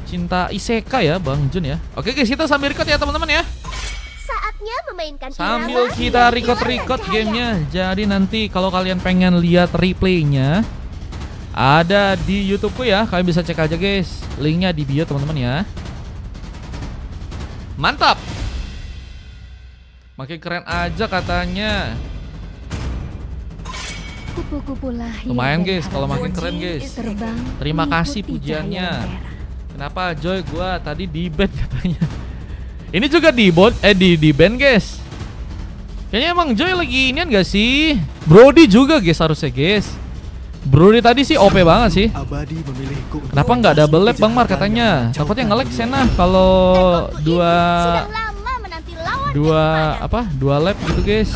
Pecinta isekai ya Bang Jun ya. Oke guys, kita sambil record ya teman-teman ya. Saatnya memainkan Sambil kita record gamenya. Jadi nanti kalau kalian pengen lihat replaynya ada di YouTubeku ya. Kalian bisa cek aja guys. Linknya di bio teman-teman ya. Mantap. Makin keren aja katanya. Kupu-kupulah lumayan guys kalau makin keren guys. Terima kasih pujiannya. Kenapa Joy gua tadi di ban katanya. Ini juga di ban guys. Kayaknya emang Joy lagi inian gak sih? Brody juga guys harusnya guys. Brody tadi sih OP banget sih. Kenapa nggak double lap Bang Mar katanya? Takutnya nge-lag Sena kalau dua lap gitu guys.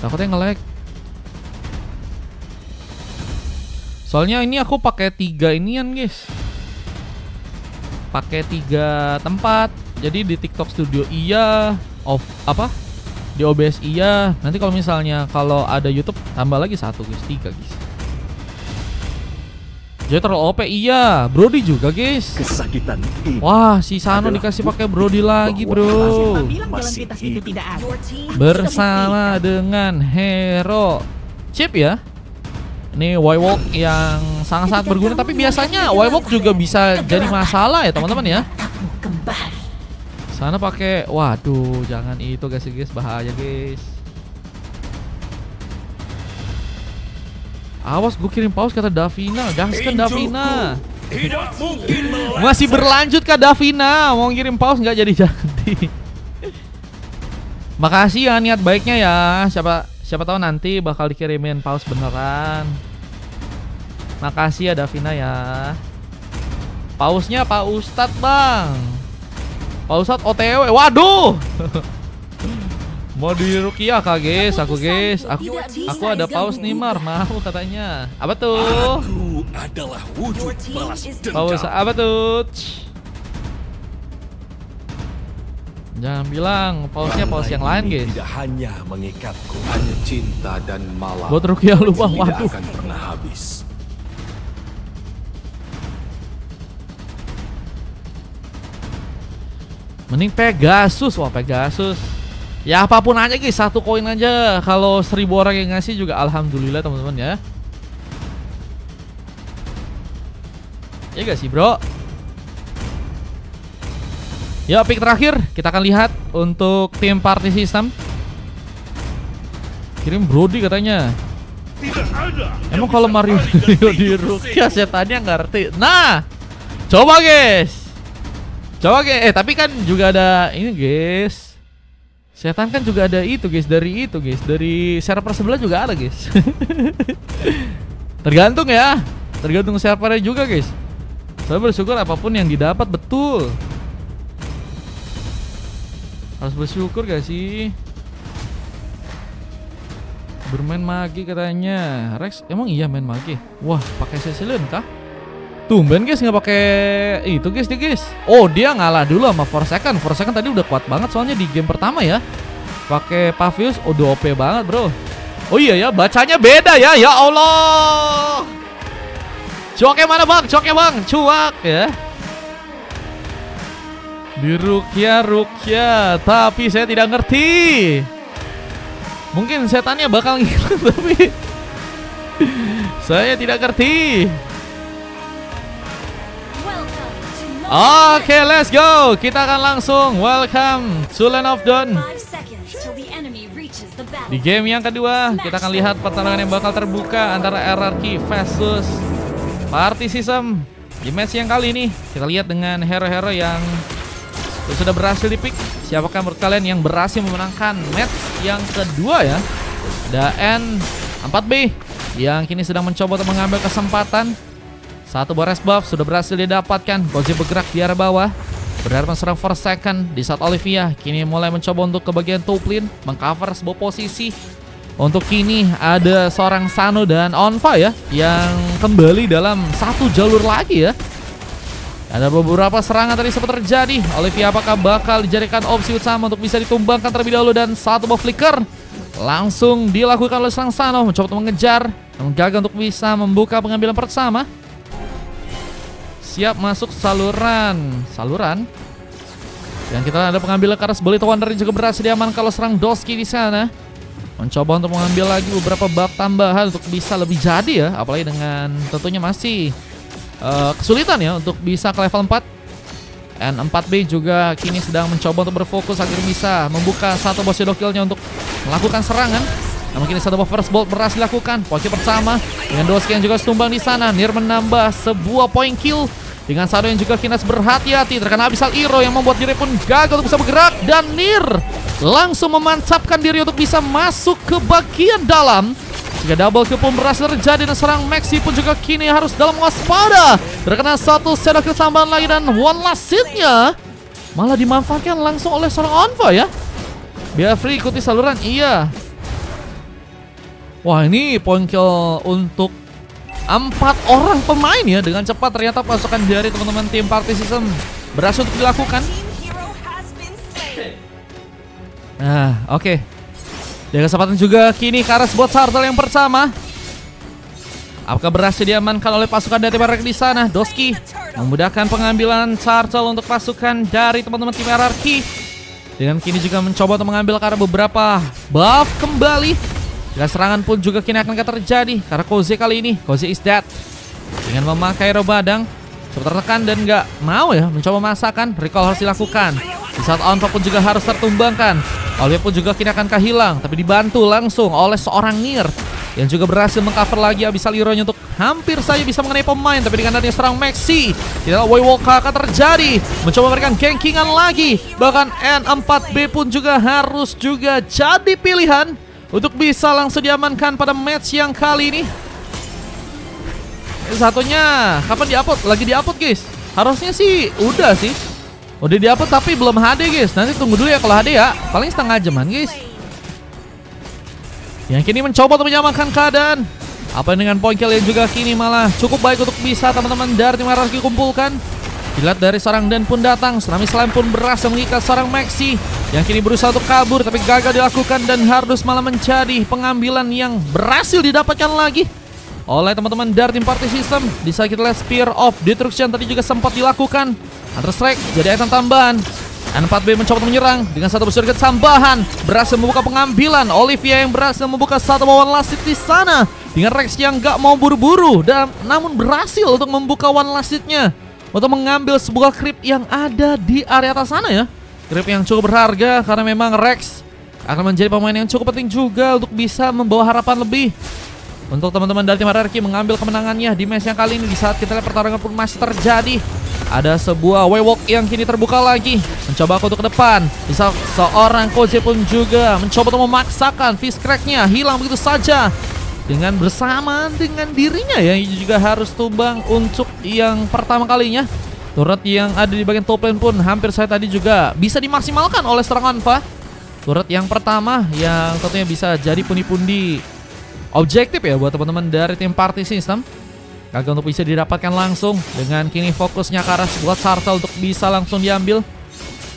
Takutnya nge-lag. Soalnya ini aku pakai 3 inian guys. Pakai 3 tempat. Jadi di TikTok Studio iya, di OBS iya. Nanti kalau misalnya kalau ada YouTube tambah lagi 1 guys, 3 guys. Jadi terlalu OP iya, Brody juga guys. Kesakitan ini. Wah, si Sano dikasih pakai Brody lagi, bro. Bersama dengan hero chip ya. Ini Y-Walk yang sangat-sangat berguna. Tapi biasanya Y-Walk juga bisa jadi masalah ya teman-teman ya. Sana pakai, waduh, jangan itu guys, bahaya guys. Awas gue kirim pause kata Davina, gaskan Davina. Masih berlanjut kah Davina? Mau ngirim pause nggak jadi. Makasih ya niat baiknya ya. Siapa tahu nanti bakal dikirimin pause beneran. Makasih ya Davina ya. Pausnya Pak Ustadz Bang. Pak Ustadz OTW. Waduh. Mau di Rukiah kah guys? Aku ada pause nih Mar. Mau katanya. Apa tuh? Aku adalah wujud balas dendam. Pause apa tuh? Jangan bilang pausnya pause yang lain guys. Tidak hanya mengikatku, hanya cinta dan malam. Buat Rukiah lu Bang. Tidak Waduh. akan pernah habis. Mending Pegasus. Wah Pegasus. Ya apapun aja guys, 1 koin aja. Kalau 1000 orang yang ngasih juga alhamdulillah teman-teman ya. Ya gak sih bro? Ya pick terakhir kita akan lihat untuk tim party system. Kirim Brody katanya. Emang kalau Mario di Rukia setannya ngerti. Nah, coba guys. Tapi kan juga ada ini guys. Setan kan juga ada itu guys, dari server sebelah juga ada guys. Tergantung ya, tergantung servernya juga guys. Saya bersyukur apapun yang didapat betul. Harus bersyukur gak sih? Bermain magi katanya. Rex emang iya main magi? Wah pakai Cecilion kah? Tumben guys nggak pakai itu guys. Oh dia ngalah dulu sama Forsaken tadi udah kuat banget soalnya di game pertama ya. Pakai Pavius udah OP banget bro. Oh iya ya bacanya beda ya. Ya Allah. Cuaknya mana bang? Cuak ya. Di Rukia, tapi saya tidak ngerti. Mungkin setannya bakal ngilang tapi saya tidak ngerti. Oke, let's go. Kita akan langsung welcome to Land of Dawn. Di game yang kedua, kita akan lihat pertarungan yang bakal terbuka antara RRQ versus Party System. Di match yang kali ini, kita lihat dengan hero-hero yang sudah berhasil dipick. Siapakah menurut kalian yang berhasil memenangkan match yang kedua ya? Ada N4B yang kini sedang mencoba untuk mengambil kesempatan. 1 Boris buff sudah berhasil didapatkan. Gozi bergerak di arah bawah, berharap serang Forsaken di saat Olivia kini mulai mencoba untuk ke bagian top lane, mengcover sebuah posisi. Untuk kini ada seorang Sano dan Onfa ya yang kembali dalam 1 jalur lagi ya. Ada beberapa serangan tadi sempat terjadi. Olivia apakah bakal dijadikan opsi utama untuk bisa ditumbangkan terlebih dahulu, dan 1 buff flicker langsung dilakukan oleh sang Sano mencoba untuk mengejar, namun gagal untuk bisa membuka pengambilan pertama. siap masuk saluran. Dan kita ada pengambil ke arah Bullet Wonder juga berhasil diaman kalau serang Doski di sana. Mencoba untuk mengambil lagi beberapa buff tambahan untuk bisa lebih jadi ya. Apalagi dengan tentunya masih kesulitan ya untuk bisa ke level 4. N4B juga kini sedang mencoba untuk berfokus agar bisa membuka satu boss shadow kill-nya untuk melakukan serangan. Namun kini satu buff first bolt berhasil dilakukan. Poin kill pertama dengan Doski yang juga tumbang di sana. Nier menambah sebuah poin kill. Dengan Shadow yang juga Kinas berhati-hati terkena Abyssal Hero yang membuat diri pun gagal untuk bisa bergerak. Dan Nier langsung memancapkan diri untuk bisa masuk ke bagian dalam. Jika double kill pun berhasil terjadi dan serang Maxi pun juga kini harus dalam waspada. Terkena satu shadow kill tambahan lagi dan one last hit-nya malah dimanfaatkan langsung oleh seorang Onva ya. Biar free ikuti saluran, iya. Wah, ini point kill untuk 4 orang pemain ya. Dengan cepat ternyata pasukan dari teman-teman tim Party System berhasil untuk dilakukan. Nah, oke. Di kesempatan juga kini ke arah buat turtle yang pertama. Apakah berhasil diamankan oleh pasukan dari tim RRQ di sana? Doski memudahkan pengambilan turtle untuk pasukan dari teman-teman tim RRQ. Dengan kini juga mencoba untuk mengambil ke arah beberapa buff kembali. Dan serangan pun juga kini akan terjadi karena Koze kali ini, Koze is dead. Dengan memakai roh badang, coba tertekan dan nggak mau ya mencoba masakan. Recall harus dilakukan. Di saat Onva pun juga harus tertumbangkan. Olivia pun juga kini akan kehilang, tapi dibantu langsung oleh seorang Nier yang juga berhasil mengcover lagi Abyssal Hero-nya untuk hampir saja bisa mengenai pemain. Tapi dengan adanya serang Maxi, tidak Waywalker akan terjadi. Mencoba memberikan gankingan lagi. Bahkan N4B pun juga harus juga jadi pilihan untuk bisa langsung diamankan pada match yang kali ini. Satunya kapan di-upload? Lagi di-upload guys. Harusnya sih udah sih. Udah di-upload tapi belum HD guys. Nanti tunggu dulu ya kalau HD ya. Paling setengah jaman guys. Yang kini mencoba untuk menyamakan keadaan. Apa dengan point kill yang juga kini malah cukup baik untuk bisa teman-teman dari tim RRQ kumpulkan. Dilihat dari seorang Dan pun datang. Tsunami Slime pun berhasil mengikat seorang Maxi yang kini berusaha untuk kabur tapi gagal dilakukan dan harus malah menjadi pengambilan yang berhasil didapatkan lagi oleh teman-teman dari tim Party System. Di saat kita lihat Spear of Destruction tadi juga sempat dilakukan. Hunter Strike jadi item tambahan. N4B mencoba menyerang dengan satu surga tambahan, berhasil membuka pengambilan. Olivia yang berhasil membuka satu one last hit di sana dengan Rex yang gak mau buru-buru dan namun berhasil untuk membuka one last hitnya untuk mengambil sebuah creep yang ada di area atas sana ya. Creep yang cukup berharga karena memang Rex akan menjadi pemain yang cukup penting juga untuk bisa membawa harapan lebih untuk teman-teman dari tim RRQ mengambil kemenangannya di match yang kali ini. Di saat kita lihat pertarungan pun masih terjadi. Ada sebuah Waywalk yang kini terbuka lagi. Mencoba untuk ke depan. Bisa seorang Koze pun juga mencoba untuk memaksakan Fist Crack-nya hilang begitu saja. Dengan bersamaan dengan dirinya ya, juga harus tumbang untuk yang pertama kalinya. Turret yang ada di bagian top lane pun hampir saya tadi juga bisa dimaksimalkan oleh serangan Onva. Turret yang pertama yang tentunya bisa jadi pundi-pundi objektif ya buat teman-teman dari tim Party System. Gagal untuk bisa didapatkan langsung. Dengan kini fokusnya ke arah sebuah turtle untuk bisa langsung diambil.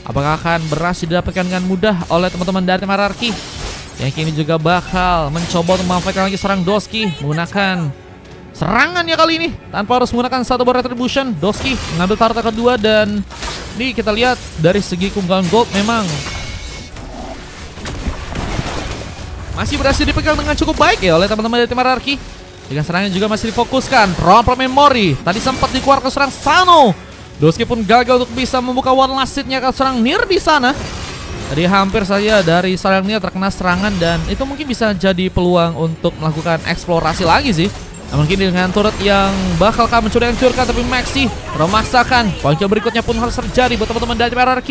Apakah akan berhasil didapatkan dengan mudah oleh teman-teman dari tim RRQ? Yang kini juga bakal mencoba untuk memanfaatkan lagi serang Doski menggunakan serangannya kali ini tanpa harus menggunakan satu bar retribution. Doski mengambil turtle kedua dan ini kita lihat dari segi keunggulan gold memang masih berhasil dipegang dengan cukup baik ya oleh teman-teman dari tim RRQ. Dengan serangan juga masih difokuskan. Romper Memory tadi sempat dikeluarkan serang Sano. Doski pun gagal untuk bisa membuka one last hit-nya ke serang Nier di sana. Tadi hampir saja dari serang Nier terkena serangan dan itu mungkin bisa jadi peluang untuk melakukan eksplorasi lagi sih. Nah, mungkin dengan turret yang bakal kami mencoba hancurkan tapi Maxi memaksakan. Poin kill berikutnya pun harus terjadi buat teman-teman dari RRQ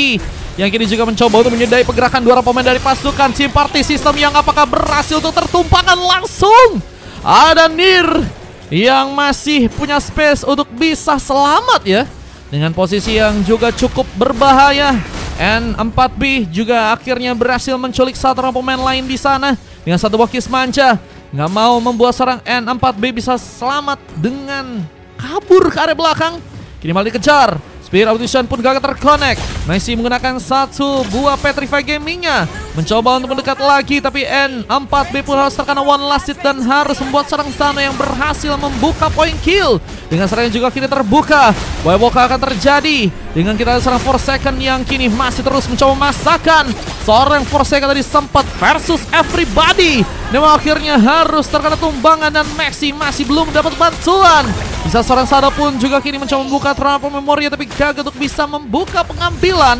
yang kini juga mencoba untuk menyedai pergerakan dua pemain dari pasukan tim Party System yang apakah berhasil untuk tertumpahkan langsung. Ada Nier yang masih punya space untuk bisa selamat ya. Dengan posisi yang juga cukup berbahaya. N4B juga akhirnya berhasil menculik satu orang pemain lain di sana dengan satu bokis manca. Nggak mau membuat seorang N4B bisa selamat dengan kabur ke area belakang. Kini malah dikejar. Spear of Vision pun gagal terconnect. Messi menggunakan satu buah Petrify Gamingnya, mencoba untuk mendekat lagi, tapi N4B pun harus terkena one last hit dan harus membuat serang Sano yang berhasil membuka point kill. Dengan serangan juga kini terbuka, Wywalk akan terjadi. Dengan kita ada serang Forsaken yang kini masih terus mencoba memaksakan. Seorang Forsaken tadi sempat versus everybody, namun akhirnya harus terkena tumbangan dan Messi masih belum dapat bantuan. Bisa seorang Sano pun juga kini mencoba membuka Triumph Memoria, tapi gagal untuk bisa membuka pengambilan.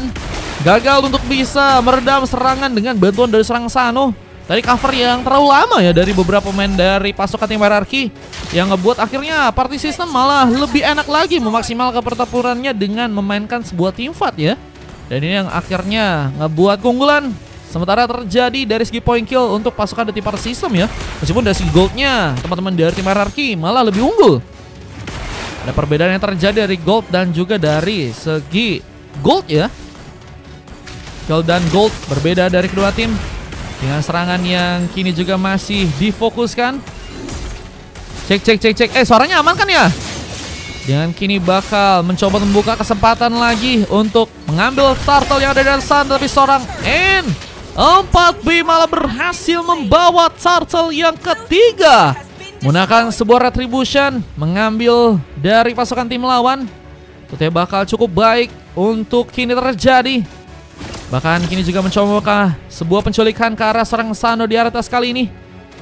Gagal untuk bisa meredam serangan dengan bantuan dari serang Sano. Tadi cover yang terlalu lama ya dari beberapa pemain dari pasukan tim hierarki, yang ngebuat akhirnya party system malah lebih enak lagi memaksimalkan pertempurannya dengan memainkan sebuah team fight ya. Dan ini yang akhirnya ngebuat keunggulan sementara terjadi dari segi point kill untuk pasukan dari tim party system ya. Meskipun dari segi goldnya teman-teman dari tim hierarki malah lebih unggul. Ada perbedaan yang terjadi dari gold dan juga dari segi gold ya. Kill dan gold berbeda dari kedua tim. Dengan serangan yang kini juga masih difokuskan. Cek. Suaranya aman kan ya? Dengan kini bakal mencoba membuka kesempatan lagi untuk mengambil turtle yang ada di sana. Tapi seorang N4B malah berhasil membawa turtle yang ketiga. Menggunakan sebuah retribution, mengambil dari pasukan tim lawan. Tentunya bakal cukup baik untuk kini terjadi. Bahkan kini juga mencoba membuka sebuah penculikan ke arah serang Sano di atas kali ini.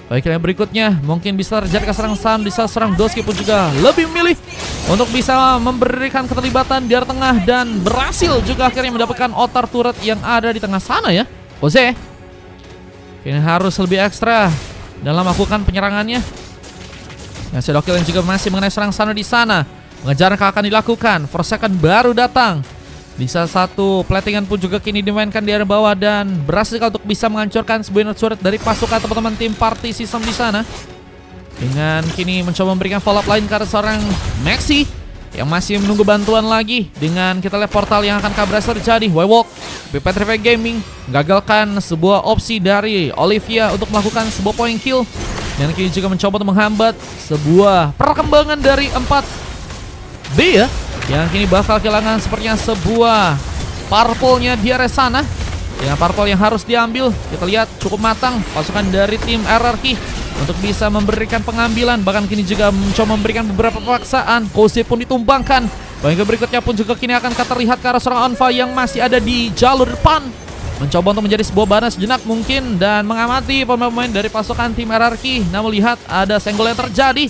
Baik, yang berikutnya mungkin bisa terjadi ke serang Sano, bisa serang Doski pun juga lebih memilih untuk bisa memberikan keterlibatan di area tengah dan berhasil juga akhirnya mendapatkan otar turret yang ada di tengah sana ya. Jose kini harus lebih ekstra dalam melakukan penyerangannya. Nah, Sedokil yang juga masih mengenai serang Sano di sana. Pengejaran akan dilakukan. Forsaken baru datang. Bisa satu platingan pun juga kini dimainkan di area bawah dan berhasil untuk bisa menghancurkan sebuah unit turret dari pasukan teman-teman tim party system di sana. Dengan kini mencoba memberikan follow up line ke arah seorang Maxi yang masih menunggu bantuan lagi. Dengan kita lihat portal yang akan berhasil terjadi. Wywalk, Petrify Gaming menggagalkan sebuah opsi dari Olivia untuk melakukan sebuah point kill. Dan kini juga mencoba untuk menghambat sebuah perkembangan dari 4B ya, yang kini bakal kehilangan sepertinya sebuah purple-nya di area sana. Dengan purple yang harus diambil, kita lihat cukup matang pasukan dari tim RRQ untuk bisa memberikan pengambilan. Bahkan kini juga mencoba memberikan beberapa paksaan. Kose pun ditumbangkan. Baik, berikutnya pun juga kini akan terlihat ke arah seorang Anfa yang masih ada di jalur depan, mencoba untuk menjadi sebuah bahan sejenak mungkin dan mengamati pemain-pemain dari pasukan tim RRQ. Namun lihat ada senggol yang terjadi.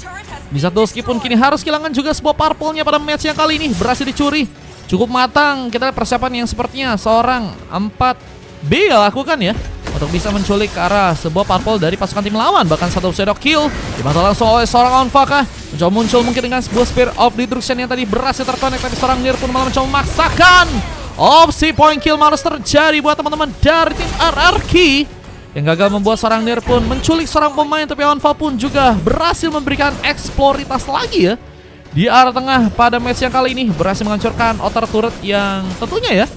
Bisa Doski pun kini harus kehilangan juga sebuah purple-nya pada match yang kali ini. Berhasil dicuri. Cukup matang. Kita lihat persiapan yang sepertinya seorang 4B lakukan ya, untuk bisa menculik ke arah sebuah purple dari pasukan tim lawan. Bahkan satu shadow kill dibantu langsung oleh seorang Onfaka. Mencoba muncul mungkin dengan sebuah Spear of Destruction yang tadi berhasil terkonek. Tapi seorang Nir pun malah mencoba memaksakan. Opsi point kill harus terjadi buat teman-teman dari tim RRQ yang gagal membuat seorang Nir pun menculik seorang pemain. Tapi Onfa pun juga berhasil memberikan eksploritas lagi ya di arah tengah pada match yang kali ini. Berhasil menghancurkan outer turret yang tentunya ya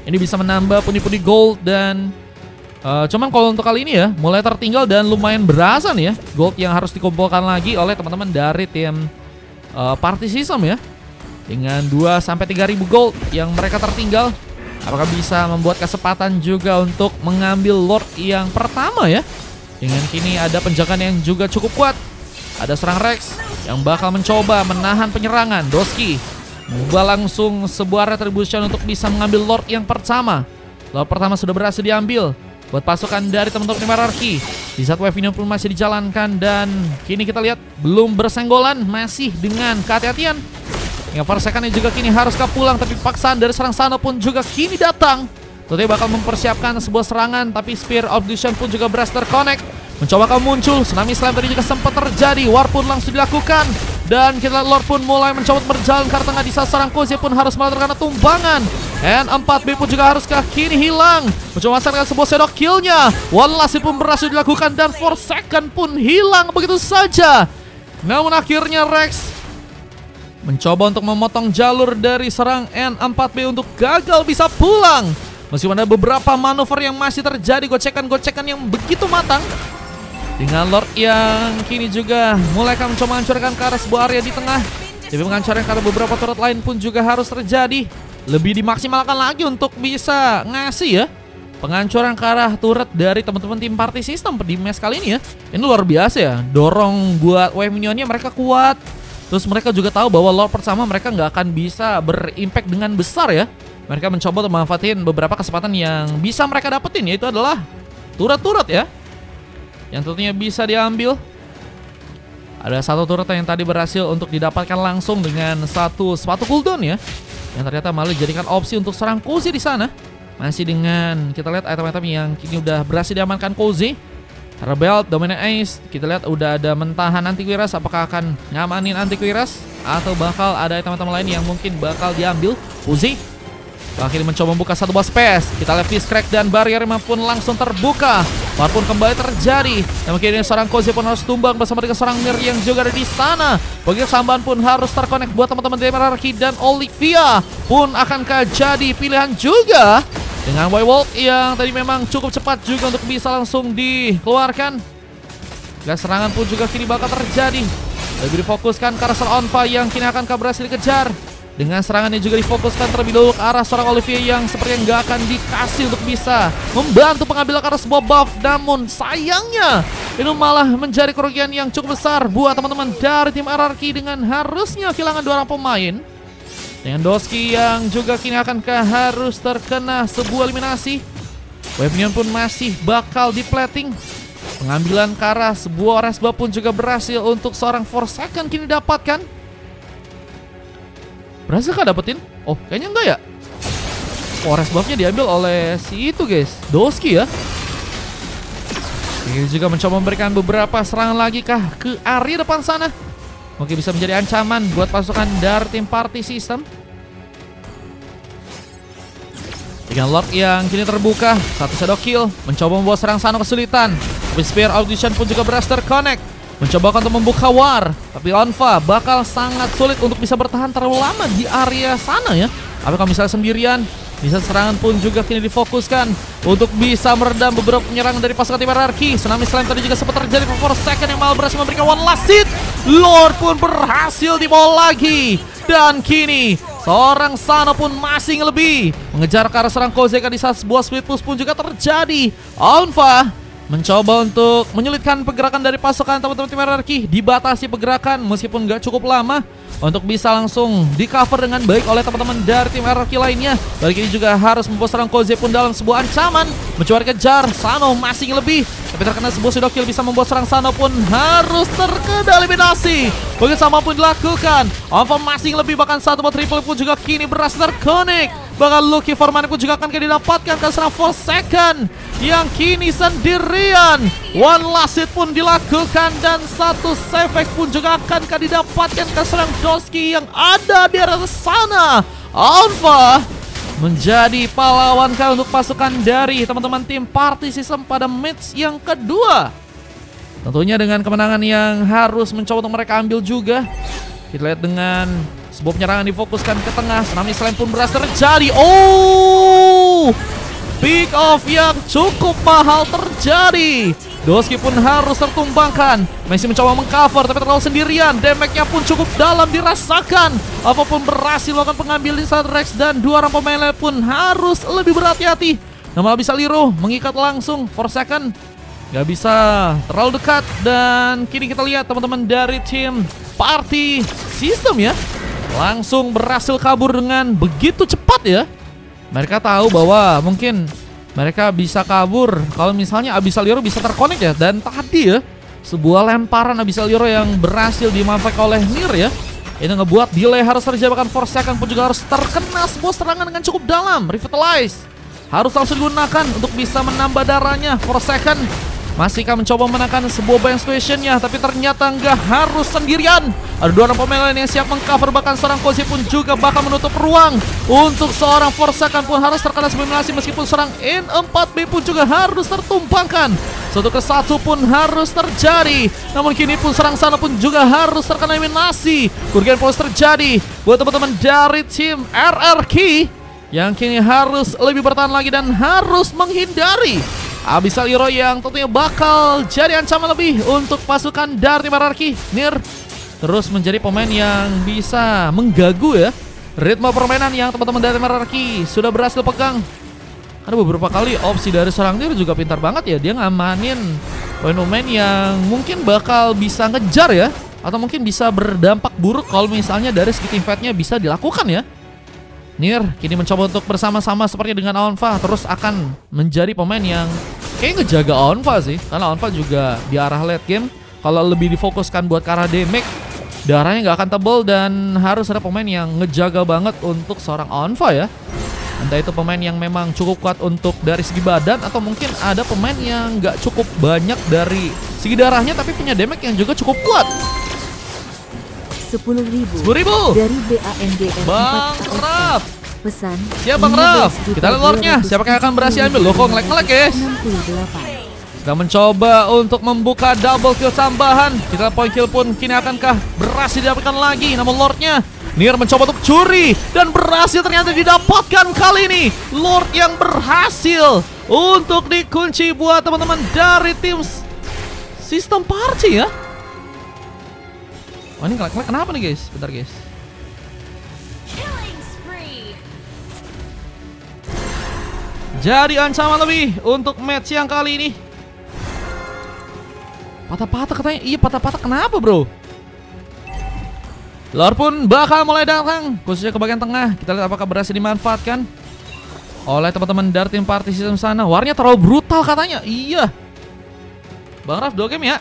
ini bisa menambah pundi-pundi gold. Dan cuman kalau untuk kali ini ya mulai tertinggal dan lumayan berasa nih ya gold yang harus dikumpulkan lagi oleh teman-teman dari tim party system ya. Dengan 2-3 ribu gold yang mereka tertinggal, apakah bisa membuat kesempatan juga untuk mengambil Lord yang pertama ya. Dengan kini ada penjagaan yang juga cukup kuat. Ada serang Rex yang bakal mencoba menahan penyerangan. Doski mengubah langsung sebuah retribution untuk bisa mengambil Lord yang pertama. Lord pertama sudah berhasil diambil buat pasukan dari teman-teman hierarki. Di saat wave ini pun masih dijalankan dan kini kita lihat belum bersenggolan, masih dengan kehati-hatian. Yang Forsaken juga kini harus pulang, tapi paksaan dari serang Sano pun juga kini datang. Tentunya bakal mempersiapkan sebuah serangan, tapi Spear of Destruction pun juga berhasil terconnect. Mencoba muncul, Tsunami Slam tadi juga sempat terjadi. War pun langsung dilakukan. Dan kita Lord pun mulai mencoba berjalan ke tengah. Di saat serang Koze pun harus malah terkena tumbangan. N4B pun juga harus kini hilang. Mencoba memasarkan sebuah shadow kill-nya. One last pun berhasil dilakukan dan Forsaken pun hilang begitu saja. Namun akhirnya Rex mencoba untuk memotong jalur dari serang N4B untuk gagal bisa pulang. Meskipun ada beberapa manuver yang masih terjadi, gocekan-gocekan yang begitu matang. Dengan Lord yang kini juga mulai akan mencoba menghancurkan ke arah sebuah area di tengah. Tapi menghancurkan ke arah beberapa turret lain pun juga harus terjadi. lebih dimaksimalkan lagi untuk bisa ngasih ya penghancuran ke arah turret dari teman-teman tim Party System di match kali ini ya. Ini luar biasa ya, dorong buat wave minionnya mereka kuat. Terus mereka juga tahu bahwa lord pertama mereka nggak akan bisa berimpact dengan besar ya. Mereka mencoba untuk memanfaatin beberapa kesempatan yang bisa mereka dapetin, yaitu adalah turret-turret ya, yang tentunya bisa diambil. Ada satu turret yang tadi berhasil untuk didapatkan langsung dengan satu sepatu cooldown ya, yang ternyata malah dijadikan opsi untuk serang Cozy di sana. Masih dengan kita lihat item-item yang kini udah berhasil diamankan Cozy. Rebel, Dominant Ace, kita lihat udah ada mentahan antivirus. Apakah akan nyamanin antivirus atau bakal ada item-item lain yang mungkin bakal diambil Cozy? Akhirnya mencoba membuka satu buah space. Kita lihat Fist Crack dan barrier pun langsung terbuka. War pun kembali terjadi. Dan mungkin ini seorang Cozy pun harus tumbang bersama dengan seorang Mir yang juga ada di sana. Bagian sambahan pun harus terkonek buat teman-teman dari Hierarchy, dan Olivia pun akankah jadi pilihan juga dengan Wildwalk yang tadi memang cukup cepat juga untuk bisa langsung dikeluarkan. Dan serangan pun juga kini bakal terjadi. Lebih difokuskan ke arah seorang Onfa yang kini akan berhasil dikejar. Dengan serangannya juga difokuskan terlebih dahulu ke arah seorang Olivia yang sepertinya nggak akan dikasih untuk bisa membantu pengambilan ke arah sebuah buff. Namun sayangnya ini malah menjadi kerugian yang cukup besar buat teman-teman dari tim Hierarchy dengan harusnya kehilangan 2 orang pemain. Dengan Doski yang juga kini akankah harus terkena sebuah eliminasi. Wave Minion pun masih bakal di-plating. Pengambilan ke arah sebuah resbah pun juga berhasil untuk seorang Forsaken kini dapatkan. Berhasil kah dapetin? Oh, kayaknya enggak ya. Forest buffnya diambil oleh si itu guys, Doski ya. Ini juga mencoba memberikan beberapa serangan lagi kah ke area depan sana. Mungkin bisa menjadi ancaman buat pasukan dari tim Party System. Dengan Lord yang kini terbuka, satu shadow kill, mencoba membuat serang sana kesulitan. Tapi Spear Audition pun juga berhasil terconnect, mencoba untuk membuka war. Tapi Onfa bakal sangat sulit untuk bisa bertahan terlalu lama di area sana ya. Tapi kalau misalnya sendirian, bisa serangan pun juga kini difokuskan untuk bisa meredam beberapa penyerangan dari pasukan tim Hierarchy. Tsunami Slam tadi juga sempat terjadi for second yang malah berhasil memberikan one last hit. Lord pun berhasil dibawa lagi. Dan kini seorang Sano pun masih lebih mengejar ke arah serang Kozeka di saat sebuah split push pun juga terjadi. Onfa mencoba untuk menyulitkan pergerakan dari pasukan teman-teman tim Hierarchy. Dibatasi pergerakan meskipun gak cukup lama untuk bisa langsung di cover dengan baik oleh teman-teman dari tim Hierarchy lainnya. Balik ini juga harus membuat serang Koze pun dalam sebuah ancaman, mencoba kejar. Sano masih lebih, tapi terkena sebuah shadow kill bisa membuat serang Sano pun harus terkena eliminasi. Begitu sama pun dilakukan. Onfa masih lebih, bahkan satu buat triple pun juga kini berhasil terconnect. Bahkan Lucky Forman pun juga akan didapatkan ke serang Forsaken yang kini sendirian. One last hit pun dilakukan dan satu save pun juga akan didapatkan ke serang Doski yang ada di arah sana. Onfa menjadi pahlawan kah untuk pasukan dari teman-teman tim Party System pada match yang kedua. Tentunya dengan kemenangan yang harus mencoba untuk mereka ambil juga. Kita lihat dengan sebuah penyerangan difokuskan ke tengah. Tsunami Slam pun berhasil terjadi. Oh, pick off yang cukup mahal terjadi. Doski pun harus tertumbangkan. Messi mencoba mengcover tapi terlalu sendirian. Damage-nya pun cukup dalam dirasakan. Apapun berhasil melakukan pengambilan saat Rex dan dua orang pemain lain pun harus lebih berhati-hati. Namun bisa Liro mengikat langsung Forsaken. Gak bisa terlalu dekat. Dan kini kita lihat teman-teman dari tim Party System ya, langsung berhasil kabur dengan begitu cepat ya. Mereka tahu bahwa mungkin mereka bisa kabur kalau misalnya Abyssal Hero bisa terkonek ya. Dan tadi ya, sebuah lemparan Abyssal Hero yang berhasil dimanfaatkan oleh Mir ya. Ini ngebuat delay harus terjadi, bahkan Forsaken pun juga harus terkena sebuah serangan dengan cukup dalam. Revitalize harus langsung digunakan untuk bisa menambah darahnya. Forsaken masihkah mencoba menekan sebuah bank situationnya, tapi ternyata nggak harus sendirian. Ada dua orang pemain lain yang siap mengcover, bahkan seorang Kozi pun juga bakal menutup ruang untuk seorang Forsaken pun harus terkena eliminasi, meskipun seorang N4B pun juga harus tertumpangkan. Satu ke satu pun harus terjadi. Namun kini pun serang sana pun juga harus terkena eliminasi. Kerugian pun terjadi buat teman-teman dari tim RRQ yang kini harus lebih bertahan lagi dan harus menghindari Abyssal Hero yang tentunya bakal jadi ancaman lebih untuk pasukan dari tim Hierarchy. Mir terus menjadi pemain yang bisa menggagu ya. ritme permainan yang teman-teman dari RRQ sudah berhasil pegang. Ada beberapa kali opsi dari seorang Nier juga pintar banget ya. Dia ngamanin poin-poin yang mungkin bakal bisa ngejar ya, atau mungkin bisa berdampak buruk kalau misalnya dari segi team fight-nya bisa dilakukan ya. Nier kini mencoba untuk bersama-sama seperti dengan Aonfa, terus akan menjadi pemain yang kayak ngejaga Aonfa sih. Karena Aonfa juga di arah late game kalau lebih difokuskan buat ke arah damage, darahnya nggak akan tebal dan harus ada pemain yang ngejaga banget untuk seorang Aonfa ya. Entah itu pemain yang memang cukup kuat untuk dari segi badan, atau mungkin ada pemain yang nggak cukup banyak dari segi darahnya tapi punya damage yang juga cukup kuat. 10.000 dari BANDM Bang Raf. Pesan. Siap Bang Raf. Kita lihat lordnya. Siapa yang akan berhasil ambil? Loh kok ngelek-ngelek guys. 68. Sedang mencoba untuk membuka double kill tambahan. Kita point kill pun kini akankah berhasil didapatkan lagi? Namun lordnya, Nier mencoba untuk curi dan berhasil ternyata didapatkan kali ini. Lord yang berhasil untuk dikunci buat teman-teman dari tim sistem party ya. Oh ini ngelek-ngelek kenapa nih guys? Bentar guys. Jadi ancaman lebih untuk match yang kali ini. Patah-patah katanya. Iya patah-patah kenapa bro? Lord pun bakal mulai datang, khususnya ke bagian tengah. Kita lihat apakah berhasil dimanfaatkan oleh teman-teman dari tim party system sana. Warnya terlalu brutal katanya. Iya. Bang Raf 2 game ya.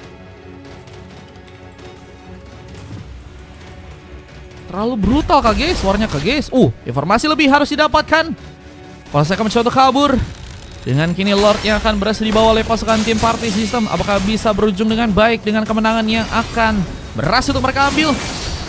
Terlalu brutal kah guys, warnya kah guys. Informasi lebih harus didapatkan. Kalau saya akan mencoba untuk kabur. Dengan kini Lord yang akan berhasil dibawa oleh pasukan tim party system. Apakah bisa berujung dengan baik dengan kemenangan yang akan berhasil untuk mereka ambil.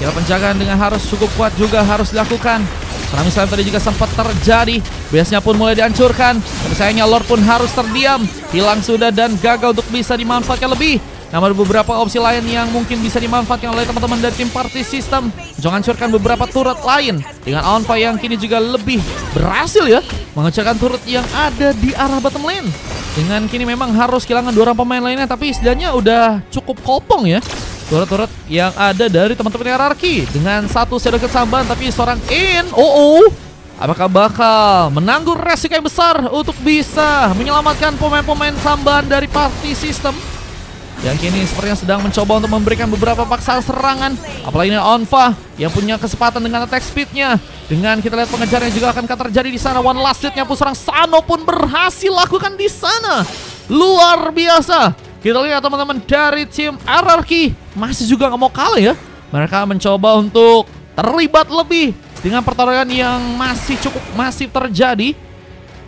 Kira penjagaan dengan harus cukup kuat juga harus dilakukan. Karena misalnya tadi juga sempat terjadi. Biasanya pun mulai dihancurkan. Tapi sayangnya Lord pun harus terdiam. Hilang sudah dan gagal untuk bisa dimanfaatkan lebih. Namun ada beberapa opsi lain yang mungkin bisa dimanfaatkan oleh teman-teman dari tim party system. Jangan hancurkan beberapa turret lain. Dengan Aonfa yang kini juga lebih berhasil ya menghancurkan turret yang ada di arah bottom lane. Dengan kini memang harus kehilangan 2 orang pemain lainnya, tapi istilahnya udah cukup kopong ya turret-turret yang ada dari teman-teman RRQ. Dengan satu shadow kill tambahan tapi seorang in. Apakah bakal menanggung resiko yang besar untuk bisa menyelamatkan pemain-pemain tambahan dari party system yang kini sepertinya sedang mencoba untuk memberikan beberapa paksaan serangan. Apalagi ini Aonfa yang punya kesempatan dengan attack speednya. Dengan kita lihat pengejaran juga akan terjadi di sana. One last hit-nya pun serang Sano pun berhasil lakukan di sana. Luar biasa. Kita lihat teman-teman dari tim RRQ masih juga nggak mau kalah ya. Mereka mencoba untuk terlibat lebih dengan pertarungan yang masih cukup masif terjadi.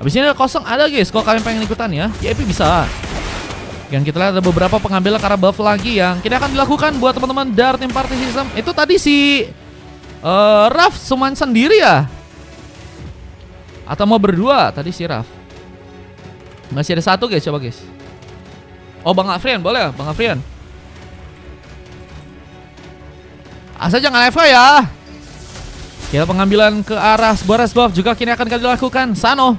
Habis ini ada kosong ada guys. Kalau kalian pengen ikutan ya, VIP bisa. Dan kita lihat ada beberapa pengambilan karena buff lagi yang kini akan dilakukan buat teman-teman dari tim party system. Itu tadi si Raf cuman sendiri ya? Atau mau berdua tadi si Raf? Masih ada satu guys, coba guys. Oh Bang Afrian, boleh Bang Afrian. Asal jangan AFK ya. Kita pengambilan ke arah sebuah buff juga kini akan dilakukan. Sano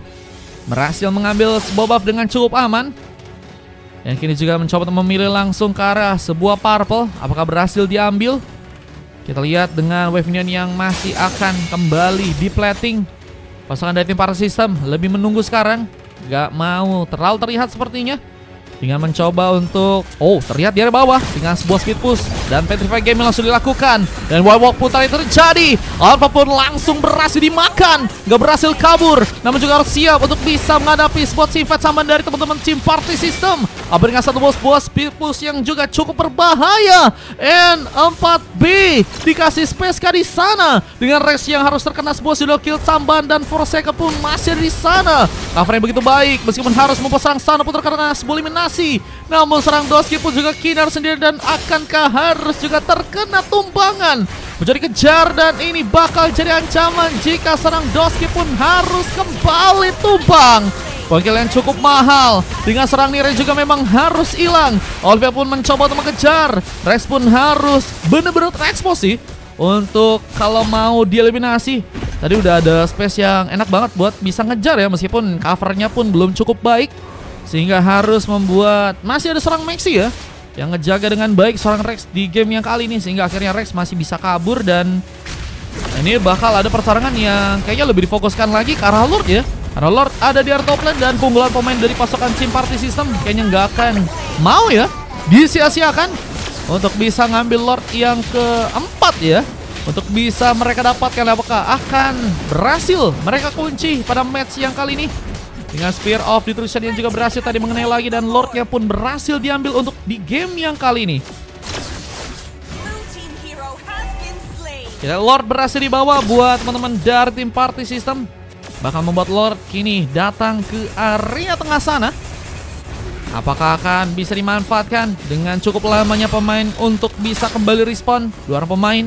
berhasil mengambil sebuah buff dengan cukup aman. Yang kini juga mencoba untuk memilih langsung ke arah sebuah purple. Apakah berhasil diambil? Kita lihat dengan wave minion yang masih akan kembali di plating. Pasangan dari tim party system lebih menunggu sekarang. Gak mau terlalu terlihat sepertinya. Dengan mencoba untuk terlihat di area bawah dengan sebuah speed push dan petrify game yang langsung dilakukan. Dan walk putar itu terjadi. Alpha pun langsung berhasil dimakan. Gak berhasil kabur. Namun juga harus siap untuk bisa menghadapi spot sifat sama dari teman-teman tim party system. Apa dengan satu buah speed push yang juga cukup berbahaya. N4B dikasih space di sana. Dengan Rex yang harus terkena sebuah silo kill tambahan dan Forsaken pun masih di sana. Cover yang begitu baik meskipun harus memperserang sana pun terkena sebuah eliminasi. Namun serang Doski pun juga kinar sendiri dan akankah harus juga terkena tumbangan. Menjadi kejar dan ini bakal jadi ancaman jika serang Doski pun harus kembali tumbang. Poinkill yang cukup mahal. Dengan serang Nier juga memang harus hilang. Olivia pun mencoba untuk mengejar. Rex pun harus benar-benar terekspos sih untuk kalau mau dieliminasi. Tadi udah ada space yang enak banget buat bisa ngejar ya, meskipun covernya pun belum cukup baik. Sehingga harus membuat masih ada seorang Maxi ya yang ngejaga dengan baik seorang Rex di game yang kali ini. Sehingga akhirnya Rex masih bisa kabur dan Ini bakal ada persarangan yang kayaknya lebih difokuskan lagi ke arah Lord ya. Karena Lord ada di area top lane dan keunggulan pemain dari pasukan Team Party System kayaknya nggak akan mau ya disia-siakan untuk bisa ngambil Lord yang keempat ya. Untuk bisa mereka dapatkan, apakah akan berhasil mereka kunci pada match yang kali ini. Dengan Spear of Destruction yang juga berhasil tadi mengenai lagi, dan Lordnya pun berhasil diambil untuk di game yang kali ini. Kita Lord berhasil dibawa buat teman-teman dari Tim Party System. Bakal membuat Lord kini datang ke area tengah sana. Apakah akan bisa dimanfaatkan dengan cukup lamanya pemain untuk bisa kembali respawn? 2 orang pemain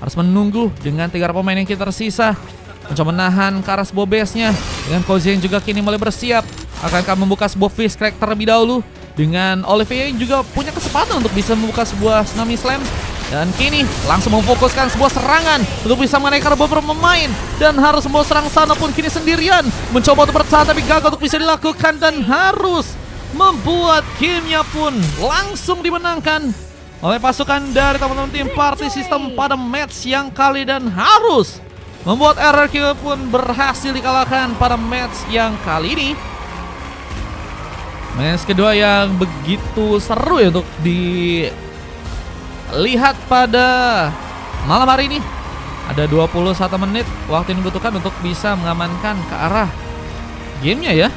harus menunggu dengan 3 orang pemain yang kita tersisa. Mencoba menahan ke arah sebuah base-nya. Dengan Koze yang juga kini mulai bersiap. Akankah membuka sebuah Fist Crack terlebih dahulu. Dengan Olivier yang juga punya kesempatan untuk bisa membuka sebuah Tsunami Slam. Dan kini langsung memfokuskan sebuah serangan untuk bisa menaikkan beberapa pemain. Dan harus membawa serang sana pun kini sendirian. Mencoba untuk bertahan tapi gagal untuk bisa dilakukan. Dan harus membuat gamenya pun langsung dimenangkan oleh pasukan dari teman-teman Tim Party System pada match yang kali. Dan harus membuat RRQ pun berhasil dikalahkan pada match yang kali ini. Match kedua yang begitu seru ya untuk dilihat pada malam hari ini. Ada 21 menit waktu yang dibutuhkan untuk bisa mengamankan ke arah gamenya ya.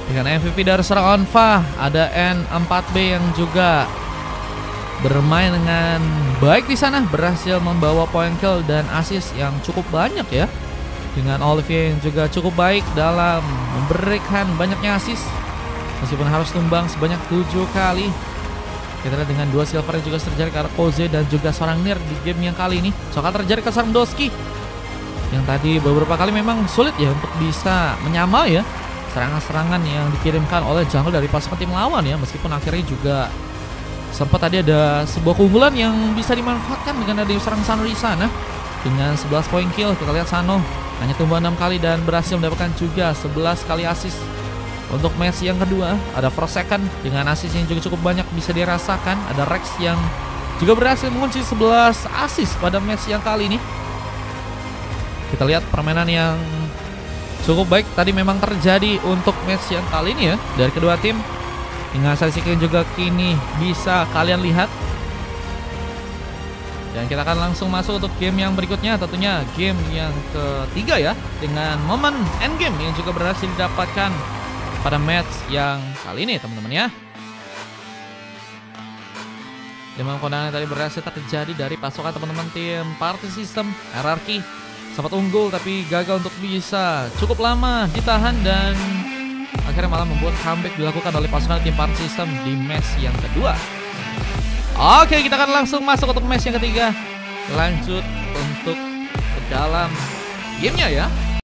Dengan MVP dari seorang Onfa, ada N4B yang juga bermain dengan baik di sana, berhasil membawa point kill dan assist yang cukup banyak ya. Dengan Olivier yang juga cukup baik dalam memberikan banyaknya assist, meskipun harus tumbang sebanyak 7 kali. Kita lihat dengan 2 silver yang juga terjadi ke arah Koze dan juga seorang Nir di game yang kali ini. Soal terjadi ke seorang Doski yang tadi beberapa kali memang sulit ya untuk bisa menyamai ya serangan-serangan yang dikirimkan oleh jungle dari pasukan tim lawan ya. Meskipun akhirnya juga sempat tadi ada sebuah keunggulan yang bisa dimanfaatkan dengan ada serang Sano di sana. Dengan 11 point kill, kita lihat Sano hanya tumbuh 6 kali dan berhasil mendapatkan juga 11 kali assist. Untuk match yang kedua ada Forsaken dengan assist yang juga cukup banyak bisa dirasakan. Ada Rex yang juga berhasil mengunci 11 assist pada match yang kali ini. Kita lihat permainan yang cukup baik tadi memang terjadi untuk match yang kali ini ya dari kedua tim. Dengan statistik yang juga kini bisa kalian lihat. Dan kita akan langsung masuk untuk game yang berikutnya, tentunya game yang ketiga ya, dengan momen endgame yang juga berhasil didapatkan pada match yang kali ini teman-teman ya. Dimana kondangan tadi berhasil terjadi dari pasukan teman-teman Tim Party System. RRQ sempat unggul tapi gagal untuk bisa cukup lama ditahan dan akhirnya malah membuat comeback dilakukan oleh pasukan Tim Party System di match yang kedua. Oke, kita akan langsung masuk untuk match yang ketiga. Lanjut untuk ke dalam gamenya ya.